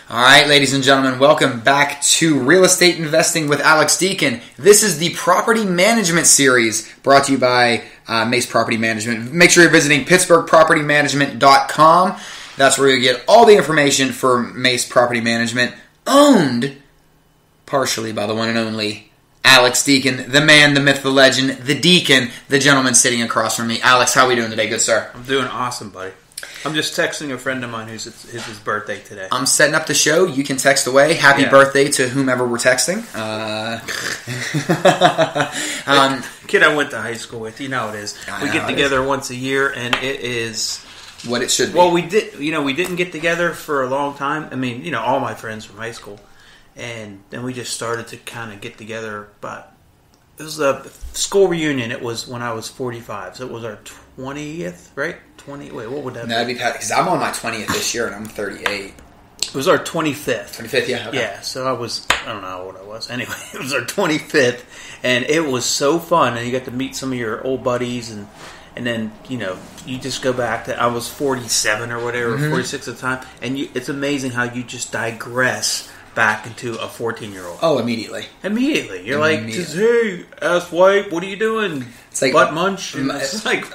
All right, ladies and gentlemen, welcome back to Real Estate Investing with Alex Deacon. This is the Property Management Series brought to you by MACE Property Management. Make sure you're visiting PittsburghPropertyManagement.com. That's where you get all the information for MACE Property Management, owned partially by the one and only Alex Deacon, the man, the myth, the legend, the Deacon, the gentleman sitting across from me. Alex, how are we doing today, good sir? I'm doing awesome, buddy. I'm just texting a friend of mine who's his birthday today. I'm setting up the show. You can text away. Happy birthday to whomever we're texting. Kid I went to high school with, you know how it is. We get together once a year, and it is what it should be. Well, we didn't get together for a long time. I mean, all my friends from high school, and then we just started to kind of get together. But it was a school reunion. It was when I was 45, so it was our 20th, right? Wait, what would that be? That'd be because I'm on my 20th this year, and I'm 38. It was our 25th. 25th, yeah. Okay. Yeah, so I don't know what I was. Anyway, it was our 25th, and it was so fun. And you got to meet some of your old buddies, and then, you just go back to, I was 47 or whatever, 46 at the time, and it's amazing how you just digress back into a 14-year-old. Oh, immediately. You're like, hey, ass white, what are you doing? It's like butt munch. And it's like,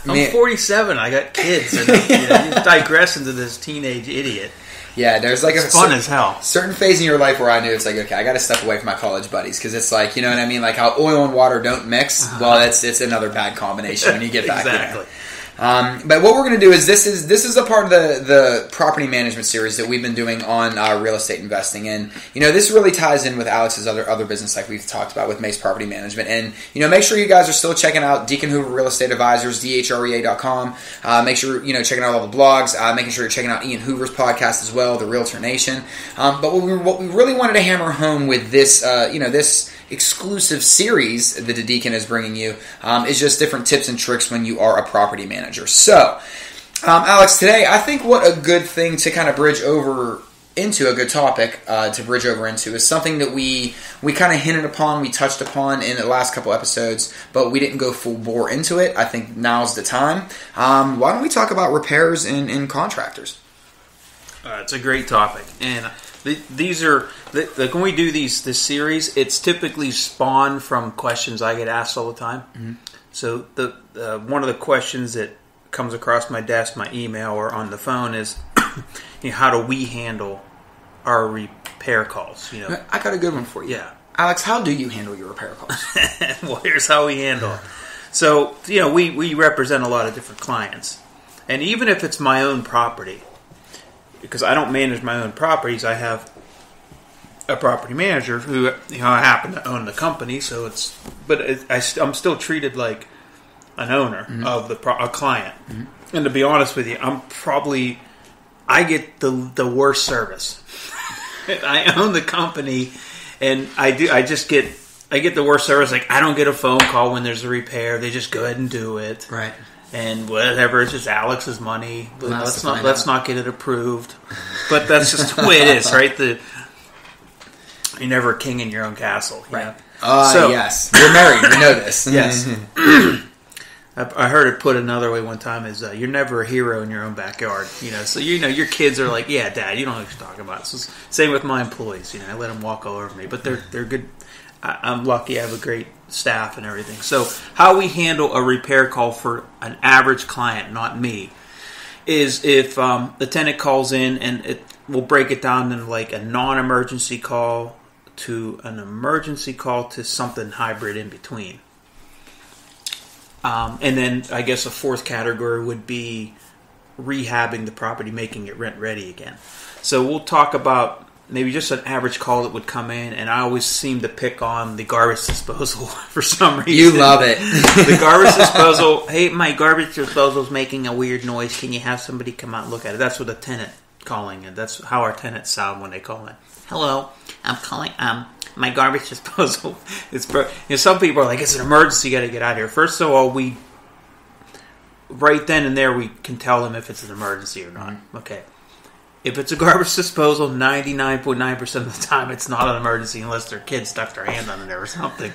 I'm 47. I got kids, and you just digress into this teenage idiot. Yeah, there's like it's fun as hell. Certain phase in your life where I knew it's like, okay, I got to step away from my college buddies because it's like, you know what I mean, like how oil and water don't mix. Well, it's another bad combination when you get back. Exactly. But what we're going to do is this is a part of the property management series that we've been doing on real estate investing, and this really ties in with Alex's other business, like we've talked about with MACE Property Management. And make sure you guys are still checking out Deacon Hoover Real Estate Advisors, DHREA.com. Make sure checking out all the blogs, making sure you're checking out Ian Hoover's podcast as well, the Realtor Nation. But what we really wanted to hammer home with this this exclusive series that the Deacon is bringing you is just different tips and tricks when you are a property manager. So, Alex, today I think what a good thing to kind of bridge over into, a good topic to bridge over into, is something that we kind of hinted upon, we touched upon in the last couple episodes, but we didn't go full bore into it. I think now's the time. Why don't we talk about repairs in contractors? It's a great topic, and these are when we do this series, it's typically spawned from questions I get asked all the time. Mm-hmm. So the one of the questions that comes across my desk, my email, or on the phone is, how do we handle our repair calls? I got a good one for you. Yeah, Alex, how do you handle your repair calls? Well, here's how we handle it. So we represent a lot of different clients, and even if it's my own property, because I don't manage my own properties, I have a property manager who I happen to own the company. So I'm still treated like an owner of a client. Mm-hmm. And to be honest with you, I get the worst service. I own the company, and I get the worst service. Like, I don't get a phone call when there's a repair. They just go ahead and do it. Right. And whatever, it's just Alex's money. Let's not get it approved. But that's just the way it is, right? You're never a king in your own castle, right? Yes, we're married. We know this. Yes. I heard it put another way one time: is you're never a hero in your own backyard. So your kids are like, yeah, Dad, you don't know what you're talking about. So same with my employees. I let them walk all over me, but they're good. I'm lucky I have a great staff and everything. So how we handle a repair call for an average client, not me, is if the tenant calls in, and we'll break it down into like a non-emergency call to an emergency call to something hybrid in between. And then I guess a fourth category would be rehabbing the property, making it rent ready again. So we'll talk about maybe just an average call that would come in, and I always seem to pick on the garbage disposal for some reason. You love it. The garbage disposal, hey, my garbage disposal's making a weird noise. Can you have somebody come out and look at it? That's what a tenant calling in. That's how our tenants sound when they call in. Hello, I'm calling, my garbage disposal. Some people are like, it's an emergency, you got to get out of here. First of all, right then and there, we can tell them if it's an emergency or not. Mm-hmm. Okay. If it's a garbage disposal, 99.9% of the time it's not an emergency unless their kid stuck their hand on it or something.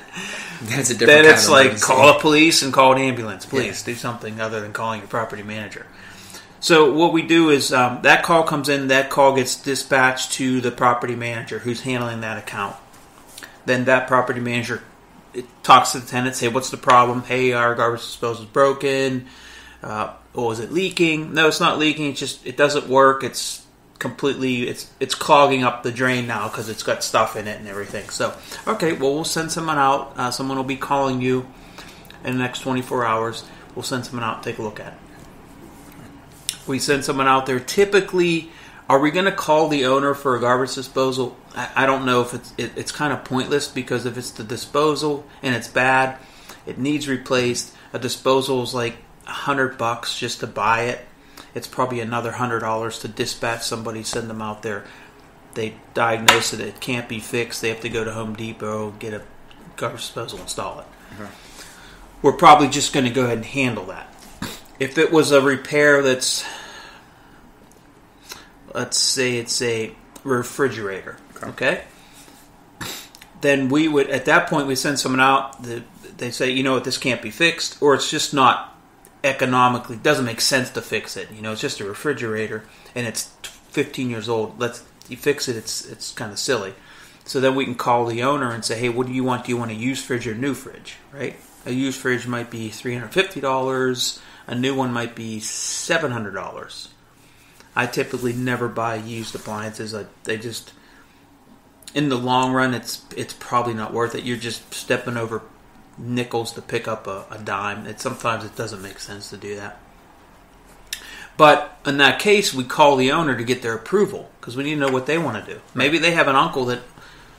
That's a different Then kind it's of like, emergency. call the police and call an ambulance. Please do something other than calling your property manager. So what we do is that call comes in, that call gets dispatched to the property manager who's handling that account. Then that property manager talks to the tenant, say, what's the problem? Hey, our garbage disposal is broken. Is it leaking? No, it's not leaking. It's just, it doesn't work. It's completely, it's clogging up the drain now because it's got stuff in it and everything. So, okay, well, we'll send someone out. Someone will be calling you in the next 24 hours. We'll send someone out and take a look at it. We send someone out there. Typically, are we going to call the owner for a garbage disposal? I don't know if it's kind of pointless, because if it's the disposal and it's bad, it needs replaced. A disposal is like $100 just to buy it. It's probably another $100 to dispatch somebody, send them out there. They diagnose that it can't be fixed. They have to go to Home Depot, get a garbage disposal, install it. Mm-hmm. We're probably just going to go ahead and handle that. If it was a repair that's, let's say it's a refrigerator, okay? Then we would, at that point, we send someone out. They say, you know what, this can't be fixed, or it's just not economically, doesn't make sense to fix it. You know, it's just a refrigerator, and it's 15 years old. You fix it, it's kind of silly. So then we can call the owner and say, hey, what do you want? Do you want a used fridge or a new fridge, right? A used fridge might be $350. A new one might be $700. I typically never buy used appliances. They just, in the long run, it's probably not worth it. You're just stepping over nickels to pick up a dime. Sometimes it doesn't make sense to do that. But in that case, we call the owner to get their approval, because we need to know what they want to do. Maybe they have an uncle that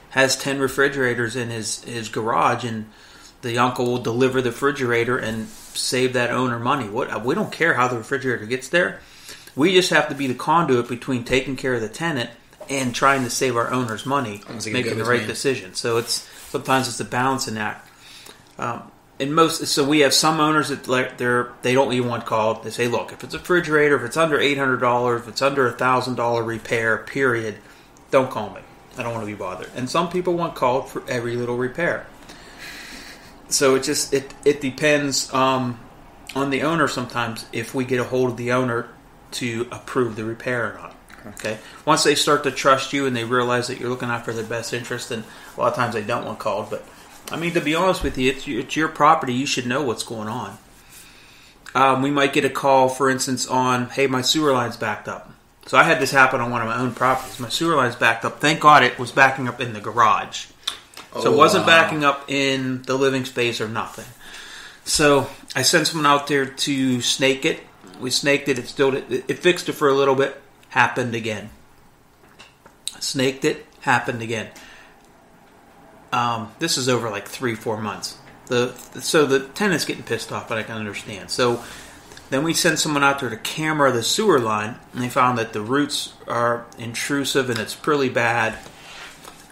has 10 refrigerators in his garage, and the uncle will deliver the refrigerator and save that owner money. We don't care how the refrigerator gets there. We just have to be the conduit between taking care of the tenant and trying to save our owners money, making the right decision. So sometimes it's a balancing act. So we have some owners that they don't even want called. They say, look, if it's a refrigerator, if it's under $800, if it's under $1,000 repair, period, don't call me. I don't want to be bothered. And some people want called for every little repair. So it depends on the owner sometimes, if we get a hold of the owner to approve the repair or not. Okay. Once they start to trust you and they realize that you're looking out for their best interest, then a lot of times they don't want called. But I mean, to be honest with you, it's your property. You should know what's going on. We might get a call, for instance, on, hey, my sewer line's backed up. So I had this happen on one of my own properties. My sewer line's backed up. Thank God it was backing up in the garage. So it wasn't backing up in the living space or nothing. So I sent someone out there to snake it. We snaked it. It fixed it for a little bit. Happened again. Snaked it. Happened again. This is over like 3-4 months. So the tenant's getting pissed off, but I can understand. So then we sent someone out there to camera the sewer line, and they found that the roots are intrusive and it's really bad,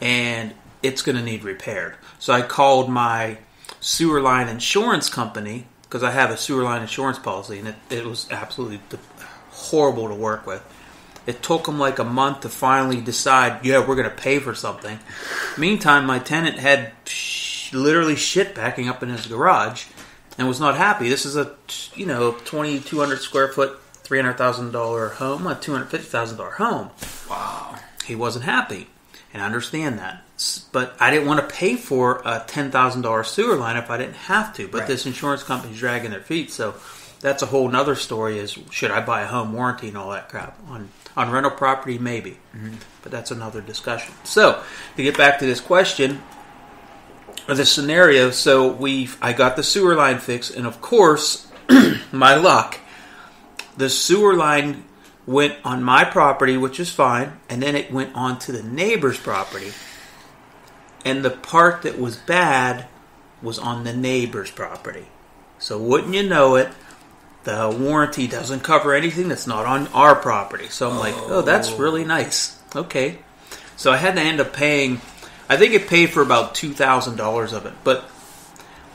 and it's going to need repaired. So I called my sewer line insurance company, because I have a sewer line insurance policy, and it was absolutely horrible to work with. It took them like a month to finally decide, yeah, we're going to pay for something. Meantime, my tenant had literally shit backing up in his garage and was not happy. This is a 2,200 square foot, $300,000 home, a $250,000 home. Wow. He wasn't happy, and I understand that. But I didn't want to pay for a $10,000 sewer line if I didn't have to. But right. This insurance company's dragging their feet, so that's a whole nother story, is should I buy a home warranty and all that crap? On rental property, maybe. Mm-hmm. But that's another discussion. So, to get back to this question, or this scenario, I got the sewer line fixed, and of course, my luck, the sewer line went on my property, which is fine, and then it went on to the neighbor's property. And the part that was bad was on the neighbor's property. So wouldn't you know it, the warranty doesn't cover anything that's not on our property. So I'm like, oh, that's really nice. Okay. So I had to end up paying, I think it paid for about $2,000 of it. But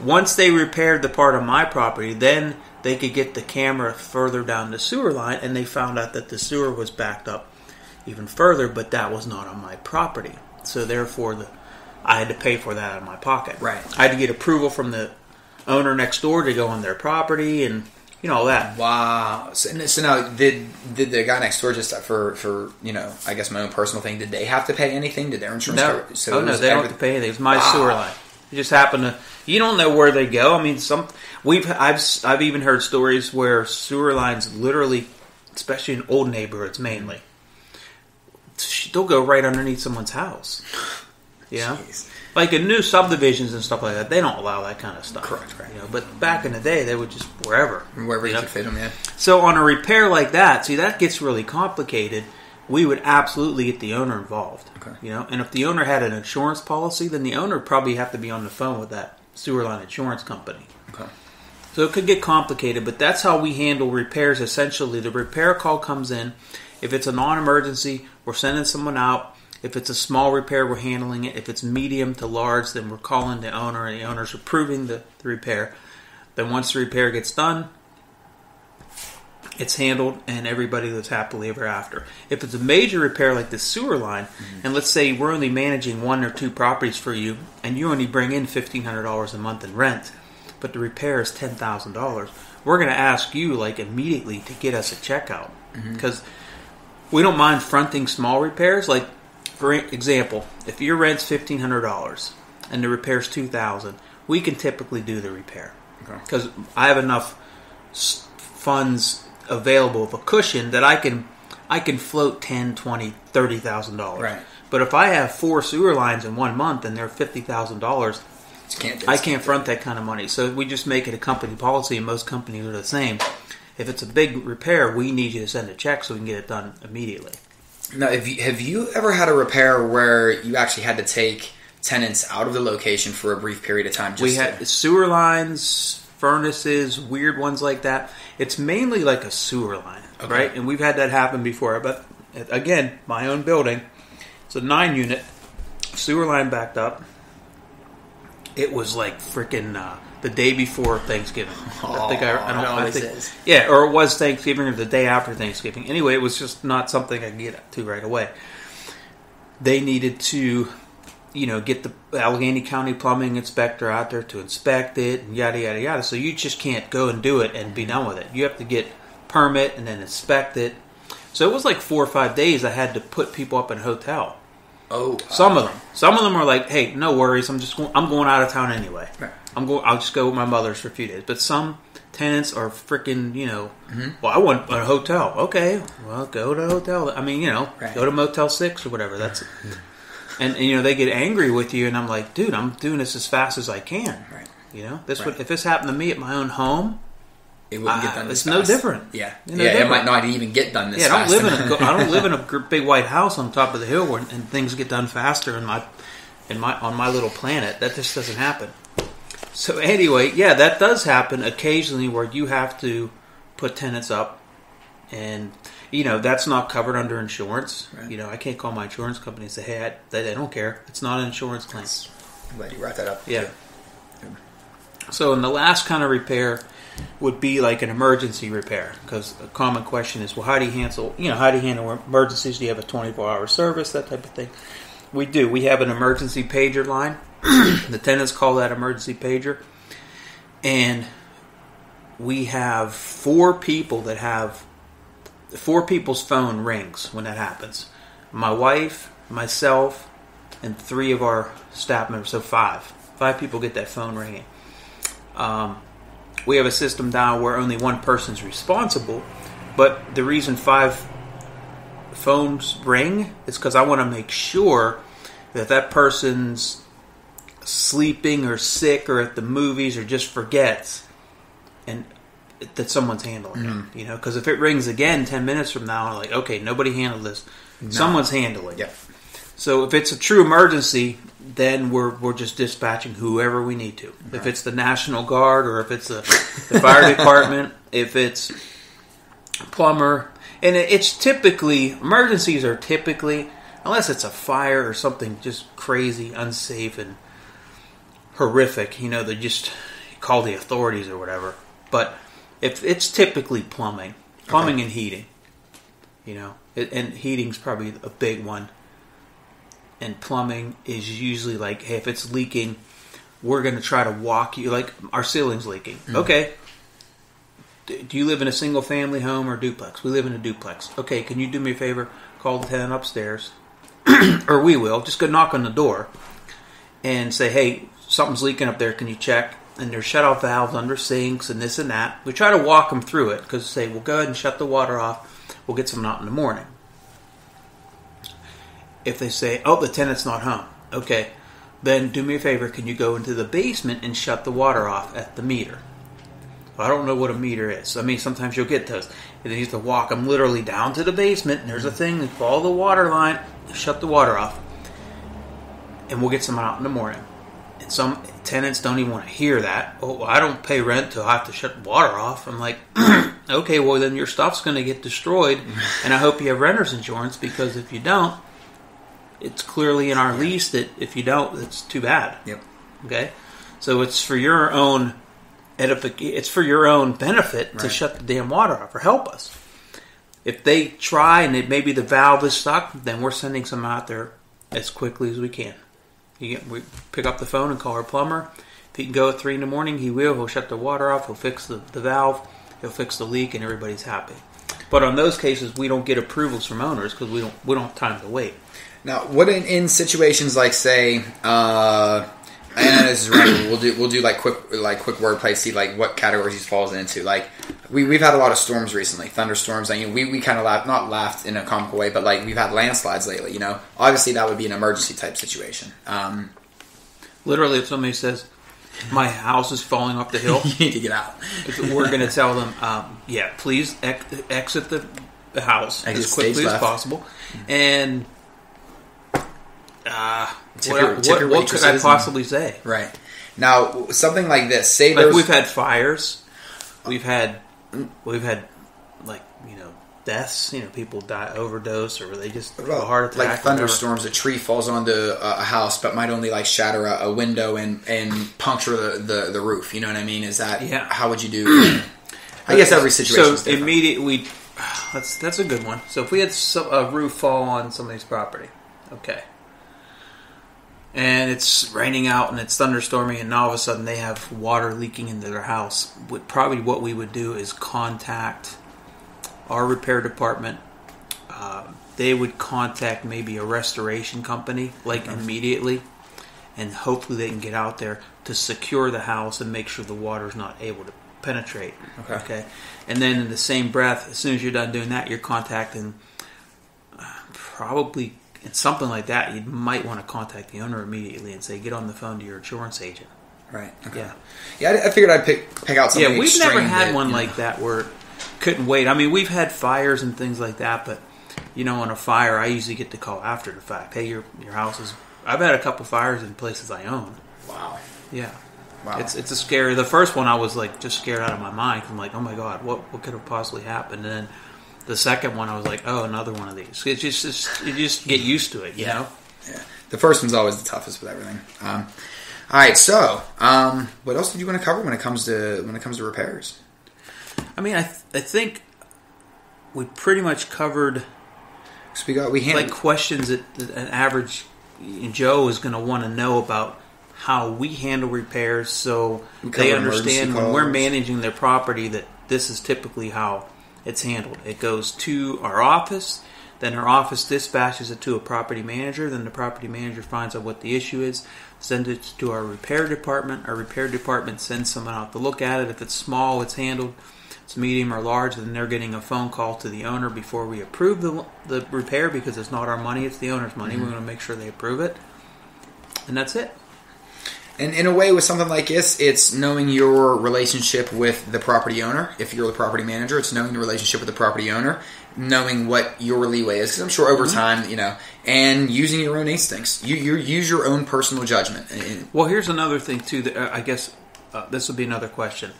once they repaired the part on my property, then they could get the camera further down the sewer line, and they found out that the sewer was backed up even further, but that was not on my property. So therefore, I had to pay for that out of my pocket. Right. I had to get approval from the owner next door to go on their property, and all that. Wow. So now, did the guy next door just for I guess my own personal thing? Did they have to pay anything? Did their insurance? No. So no, they don't have to pay anything. It's my sewer line. You just happen to. You don't know where they go. I mean, I've even heard stories where sewer lines literally, especially in old neighborhoods mainly, they'll go right underneath someone's house. Jeez. Like in new subdivisions and stuff like that, they don't allow that kind of stuff. Correct. Right. But back in the day, they would just wherever you could fit them. Yeah. So on a repair like that, that gets really complicated. We would absolutely get the owner involved. Okay. And if the owner had an insurance policy, then the owner would probably have to be on the phone with that sewer line insurance company. Okay. So it could get complicated, but that's how we handle repairs. Essentially, the repair call comes in. If it's a non-emergency, we're sending someone out. If it's a small repair, we're handling it. If it's medium to large, then we're calling the owner, and the owner's approving the repair. Then once the repair gets done, it's handled, and everybody lives happily ever after. If it's a major repair like the sewer line, and let's say we're only managing 1 or 2 properties for you, and you only bring in $1,500 a month in rent, but the repair is $10,000, we're going to ask you immediately to get us a check out. Because we don't mind fronting small repairs. Like, for example, if your rent's $1,500 and the repair's $2,000, we can typically do the repair. Because I have enough funds available of a cushion that I can float $10,000, $20,000, $30,000. Right. But if I have 4 sewer lines in 1 month and they're $50,000, I can't front that kind of money. So we just make it a company policy, and most companies are the same. If it's a big repair, we need you to send a check so we can get it done immediately. Now, have you ever had a repair where you actually had to take tenants out of the location for a brief period of time? We had sewer lines, furnaces, weird ones like that. It's mainly like a sewer line, right? And we've had that happen before. But again, my own building, it's a 9-unit, sewer line backed up. It was like freaking the day before Thanksgiving. I think yeah, or it was Thanksgiving or the day after Thanksgiving. Anyway, it was just not something I could get to right away. They needed to, get the Allegheny County plumbing inspector out there to inspect it, and yada yada yada. So you just can't go and do it and be done with it. You have to get permit and then inspect it. So it was like 4 or 5 days. I had to put people up in a hotel. Oh, some of them are like, hey, no worries. I'm going out of town anyway. Right. I'll just go with my mother's for a few days. But some tenants are freaking, well, I want a hotel. Okay, well, go to a hotel. I mean, right. Go to Motel 6 or whatever. That's it. And they get angry with you, and I'm like, dude, I'm doing this as fast as I can. Right. If this happened to me at my own home, it wouldn't get done. It's no different. Yeah, different. It might not even get done this fast. I don't live in a big white house on top of the hill and things get done faster on my little planet. That just doesn't happen. So anyway, yeah, that does happen occasionally where you have to put tenants up, and that's not covered under insurance. Right. I can't call my insurance company and say, hey, I don't care. It's not an insurance claim. I'm glad you brought that up. Yeah. So in the last kind of repair would be like an emergency repair, because a common question is, well, how do you handle emergencies? Do you have a 24-hour service, that type of thing? We do. We have an emergency pager line. The tenants call that emergency pager, and we have 4 people's phone rings when that happens. My wife, myself, and 3 of our staff members, so 5 people get that phone ringing. We have a system down where only one person's responsible, but the reason 5 phones ring is because I want to make sure that person's sleeping or sick or at the movies or just forgets, and that someone's handling it. Because if it rings again 10 minutes from now, I'm like, okay, nobody handled this. No. Someone's handling it. So if it's a true emergency, then we're just dispatching whoever we need to. Right. If it's the National Guard, or if it's the fire department, if it's a plumber. And emergencies are typically, unless it's a fire or something just crazy, unsafe, and horrific, they just call the authorities or whatever. But if it's typically plumbing and heating, and heating's probably a big one. And plumbing is usually like, hey, if it's leaking, we're going to try to walk you, like our ceiling's leaking. Mm-hmm. Okay, do you live in a single family home or duplex? We live in a duplex. Okay, can you do me a favor? Call the tenant upstairs, or we will. Just go knock on the door and say, hey, something's leaking up there. Can you check? And there's shut-off valves under sinks and this and that. We try to walk them through it because say, well, go ahead and shut the water off. We'll get some out in the morning. If they say, oh, the tenant's not home. Okay, then do me a favor. Can you go into the basement and shut the water off at the meter? Well, I don't know what a meter is. I mean, sometimes you'll get those. And then you have to walk them literally down to the basement. And there's a thing, and follow the water line, shut the water off. And we'll get some out in the morning. And some tenants don't even want to hear that. Oh, well, I don't pay rent till I have to shut the water off. I'm like, okay, well, then your stuff's going to get destroyed. And I hope you have renter's insurance, because if you don't, it's clearly in our lease that if you don't, it's too bad. Yep. Okay? So it's for your own it's for your own benefit to shut the damn water off or help us. If they try and maybe the valve is stuck, then we're sending some out there as quickly as we can. We pick up the phone and call our plumber. If he can go at 3 in the morning, he will. He'll shut the water off. He'll fix the valve. He'll fix the leak, and everybody's happy. But on those cases, we don't get approvals from owners because we don't have time to wait. Now, what in situations like, say, and this is random, we'll do like quick wordplay, see like what categories he falls into. Like we've had a lot of storms recently, thunderstorms. And we kind of not laughed in a comical way, but like we've had landslides lately. You know, obviously that would be an emergency type situation. Literally, if somebody says my house is falling off the hill, you need to get out. We're going to tell them, please exit the house as quickly as possible, and. What could I possibly say? Right. Now, something like this. Say like we've had fires. We've had like, deaths. People die overdose or they just have a heart attack. Like thunderstorms, a tree falls onto a house but might only like shatter a window and puncture the roof. You know what I mean? Is that how would you do? I guess every situation is different. Immediately, that's a good one. So if we had a roof fall on somebody's property, okay. And it's raining out and it's thunderstorming and all of a sudden they have water leaking into their house. Probably what we would do is contact our repair department. They would contact maybe a restoration company immediately, and hopefully they can get out there to secure the house and make sure the water's not able to penetrate. Okay. And then in the same breath, as soon as you're done doing that, you're contacting probably... And something like that, you might want to contact the owner immediately and say, get on the phone to your insurance agent. Right. Okay. Yeah, I figured I'd pick out something. Yeah, we've never had one like that where couldn't wait. I mean, we've had fires and things like that, but on a fire, I usually get the call after the fact. Hey, your house is. I've had a couple fires in places I own. Wow. Yeah. Wow. It's a scary. The first one, I was like just scared out of my mind. I'm like, oh my god, what could have possibly happened? And then. The second one, I was like, oh, another one of these. You just get used to it, you know? Yeah. The first one's always the toughest with everything. All right, so what else did you want to cover when it comes to repairs? I mean, I think we pretty much covered questions that an average Joe is going to want to know about how we handle repairs, so they understand when we're managing their property that this is typically how it's handled. It goes to our office, then our office dispatches it to a property manager, then the property manager finds out what the issue is, sends it to our repair department. Our repair department sends someone out to look at it. If it's small, it's handled. If it's medium or large, then they're getting a phone call to the owner before we approve the repair, because it's not our money, it's the owner's money. Mm-hmm. We're going to make sure they approve it. And that's it. And in a way, with something like this, it's knowing your relationship with the property owner. If you're the property manager, it's knowing the relationship with the property owner, knowing what your leeway is. Because I'm sure over time, and using your own instincts. You use your own personal judgment. Well, here's another thing, too. That I guess this would be another question.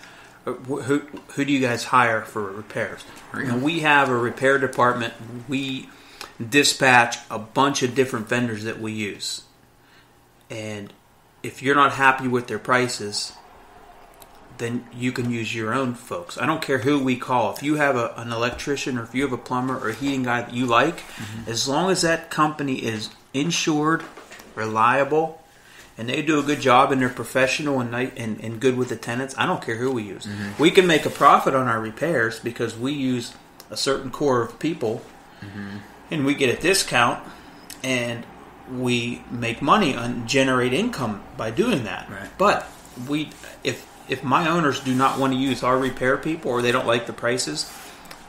Who do you guys hire for repairs? We have a repair department. We dispatch a bunch of different vendors that we use. And if you're not happy with their prices, then you can use your own folks. I don't care who we call. If you have an electrician or if you have a plumber or a heating guy that you like, as long as that company is insured, reliable, and they do a good job and they're professional and good with the tenants, I don't care who we use. Mm-hmm. We can make a profit on our repairs because we use a certain core of people, and we get a discount, and we make money and generate income by doing that. Right. But if my owners do not want to use our repair people or they don't like the prices,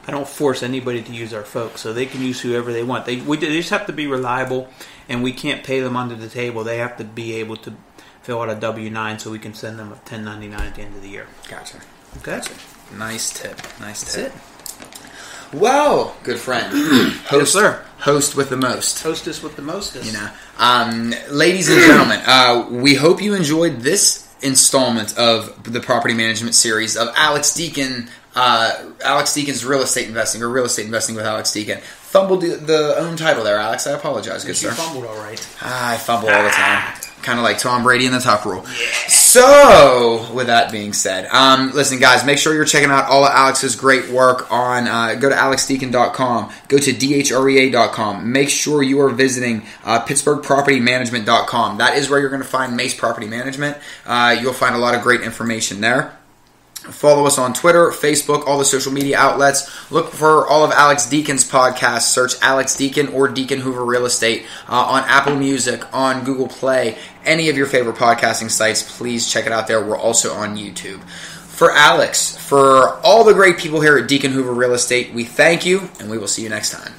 I don't force anybody to use our folks, so they can use whoever they want. They just have to be reliable, and we can't pay them under the table. They have to be able to fill out a W-9 so we can send them a 1099 at the end of the year. Gotcha. Okay. Gotcha. Nice tip. That's it. Well, good friend. Host, yes, sir. Host with the most. Hostess with the mostest. You know, ladies and gentlemen, we hope you enjoyed this installment of the property management series of Alex Deacon's real estate investing, or real estate investing with Alex Deacon. Fumbled the own title there, Alex. I apologize, good sir. You fumbled all right. I fumble all the time. Kind of like Tom Brady in the Tuck Rule. Yeah. So, with that being said, listen, guys, make sure you're checking out all of Alex's great work on, go to alexdeacon.com, go to dhrea.com. Make sure you are visiting pittsburghpropertymanagement.com. That is where you're going to find MACE Property Management. You'll find a lot of great information there. Follow us on Twitter, Facebook, all the social media outlets. Look for all of Alex Deacon's podcasts. Search Alex Deacon or Deacon Hoover Real Estate on Apple Music, on Google Play, any of your favorite podcasting sites. Please check it out there. We're also on YouTube. For Alex, for all the great people here at Deacon Hoover Real Estate, we thank you, and we will see you next time.